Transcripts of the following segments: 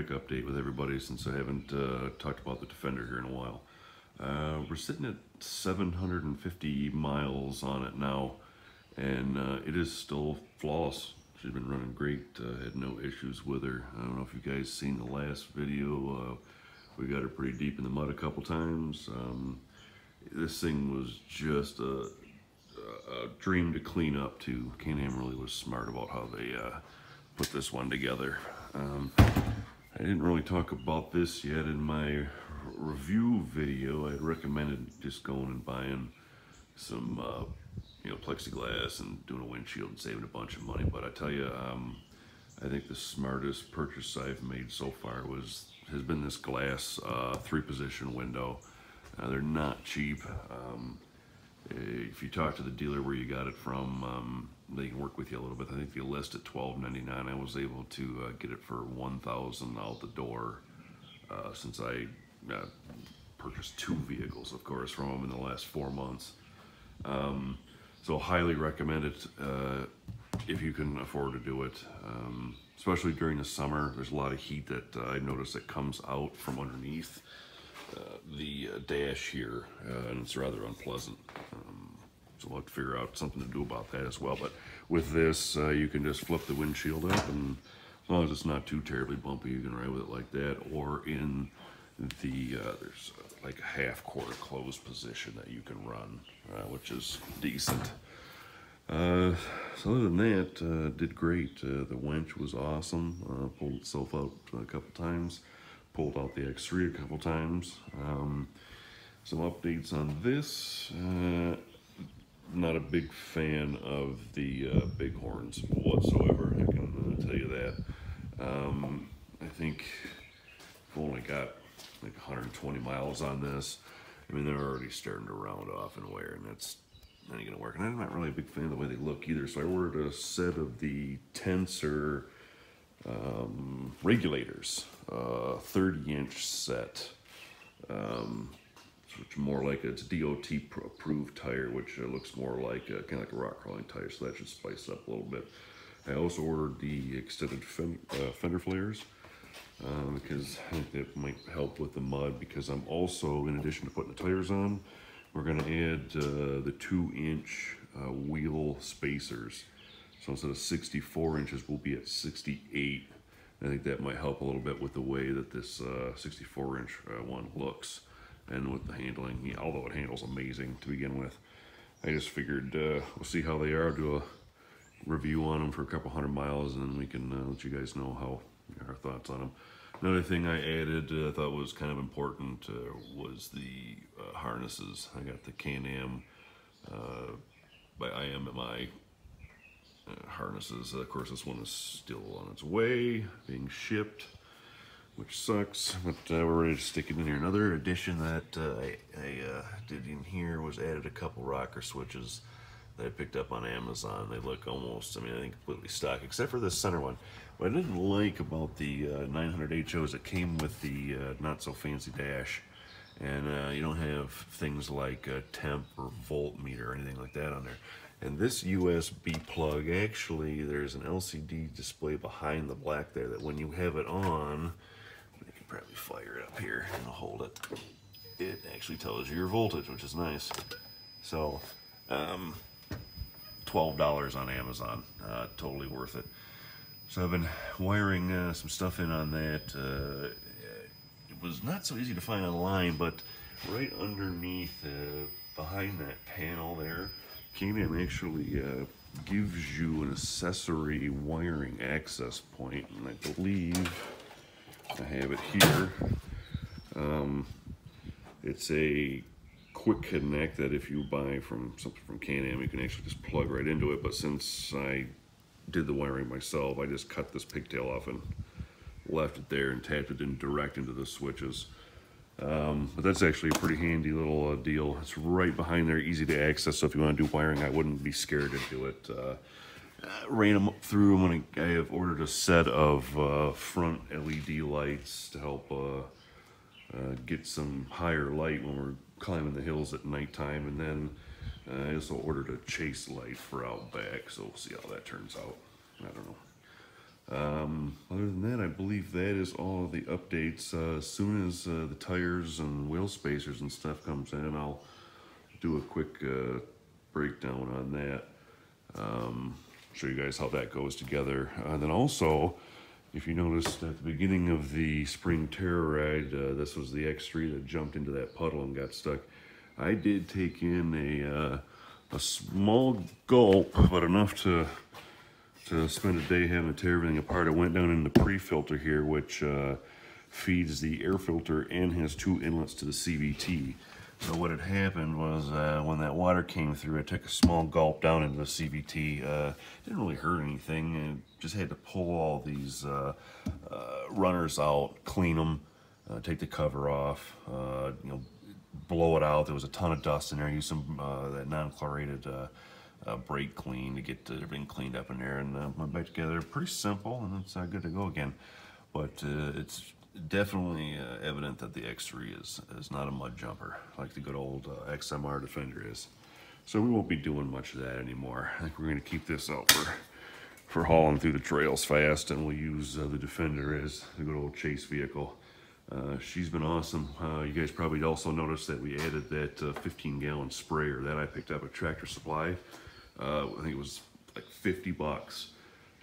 quick update with everybody since I haven't talked about the Defender here in a while. We're sitting at 750 miles on it now, and it is still flawless. She's been running great, had no issues with her. I don't know if you guys seen the last video. We got her pretty deep in the mud a couple times. This thing was just a dream to clean up too. Can-Am really was smart about how they put this one together. I didn't really talk about this yet in my review video. I recommended just going and buying some plexiglass and doing a windshield and saving a bunch of money. But I tell you, I think the smartest purchase I've made so far has been this glass 3-position window. They're not cheap. If you talk to the dealer where you got it from, they can work with you a little bit. I think the list at $12.99. I was able to get it for $1,000 out the door since I purchased 2 vehicles, of course, from them in the last 4 months. So highly recommend it if you can afford to do it, especially during the summer. There's a lot of heat that I noticed that comes out from underneath the dash here, and it's rather unpleasant. So we'll have to figure out something to do about that as well. But with this, you can just flip the windshield up, and as long as it's not too terribly bumpy, you can ride with it like that, or in the there's like a half-quarter closed position that you can run, which is decent. So other than that, did great. The winch was awesome. Pulled itself out a couple times. Pulled out the X3 a couple times. Some updates on this. Not a big fan of the bighorns whatsoever. I can tell you that. I think I've only got like 120 miles on this. I mean, they're already starting to round off and wear, and that's not going to work. And I'm not really a big fan of the way they look either. So I ordered a set of the Tensor regulators, 30-inch set, which more like it's DOT approved tire, which looks more like kind of like a rock crawling tire, so that should spice it up a little bit. I also ordered the extended fender flares because I think that might help with the mud, because I'm also, in addition to putting the tires on, we're going to add the 2-inch wheel spacers. So instead of 64 inches, we'll be at 68. I think that might help a little bit with the way that this 64-inch one looks, and with the handling. Yeah, although it handles amazing to begin with. I just figured we'll see how they are, do a review on them for a couple 100 miles, and then we can let you guys know how our thoughts on them. Another thing I added I thought was kind of important was the harnesses. I got the Can-Am by IMMI harnesses. Of course, this one is still on its way, being shipped, which sucks, but we're ready to stick it in here. Another addition that I did in here was added a couple rocker switches that I picked up on Amazon. They look almost, I think completely stock, except for this center one. What I didn't like about the 900 HO is it came with the not so fancy dash, and you don't have things like a temp or voltmeter or anything like that on there. And this USB plug, actually, there's an LCD display behind the black there that when you have it on, I can probably fire it up here and I'll hold it. It actually tells you your voltage, which is nice. So, $12 on Amazon, totally worth it. So I've been wiring some stuff in on that. It was not so easy to find online, but right underneath, behind that panel there, Can-Am actually gives you an accessory wiring access point, and I believe I have it here. It's a quick connect that if you buy from something from Can-Am, you can actually just plug right into it. But since I did the wiring myself, I just cut this pigtail off and left it there and tapped it in direct into the switches. But that's actually a pretty handy little deal. It's right behind there, easy to access, so if you want to do wiring, I wouldn't be scared to do it. Ran them through them. I have ordered a set of front LED lights to help get some higher light when we're climbing the hills at nighttime, and then I also ordered a chase light for out back, so we'll see how that turns out. I don't know. Other than that, I believe that is all of the updates. As soon as the tires and wheel spacers and stuff comes in, I'll do a quick breakdown on that. Show you guys how that goes together. And then also, if you noticed at the beginning of the spring terror ride, this was the X3 that jumped into that puddle and got stuck. I did take in a small gulp, but enough to spend a day having to tear everything apart. It went down in the pre-filter here, which feeds the air filter and has 2 inlets to the CVT. So what had happened was when that water came through, I took a small gulp down into the CVT. Didn't really hurt anything. I just had to pull all these runners out, clean them, take the cover off, you know, blow it out. There was a ton of dust in there. Use some that non-chlorated brake clean to get everything cleaned up in there, and went back together. Pretty simple, and it's good to go again. But it's definitely evident that the X3 is not a mud jumper like the good old XMR Defender is. So we won't be doing much of that anymore. I think we're going to keep this out for hauling through the trails fast, and we'll use the Defender as the good old chase vehicle. She's been awesome. You guys probably also noticed that we added that 15-gallon sprayer that I picked up at Tractor Supply. I think it was like 50 bucks.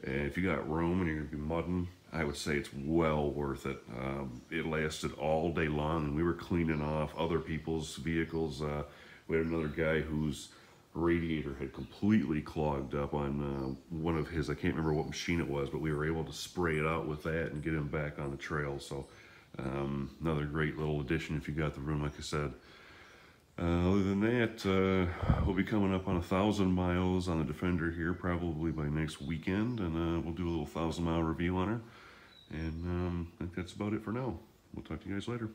And if you got room and you're going to be mudding, I would say it's well worth it. It lasted all day long, and we were cleaning off other people's vehicles. We had another guy whose radiator had completely clogged up on one of his, I can't remember what machine it was, but we were able to spray it out with that and get him back on the trail. So another great little addition if you got the room, like I said. Other than that, we'll be coming up on 1,000 miles on the Defender here probably by next weekend, and we'll do a little 1,000-mile review on her. And I think that's about it for now. We'll talk to you guys later.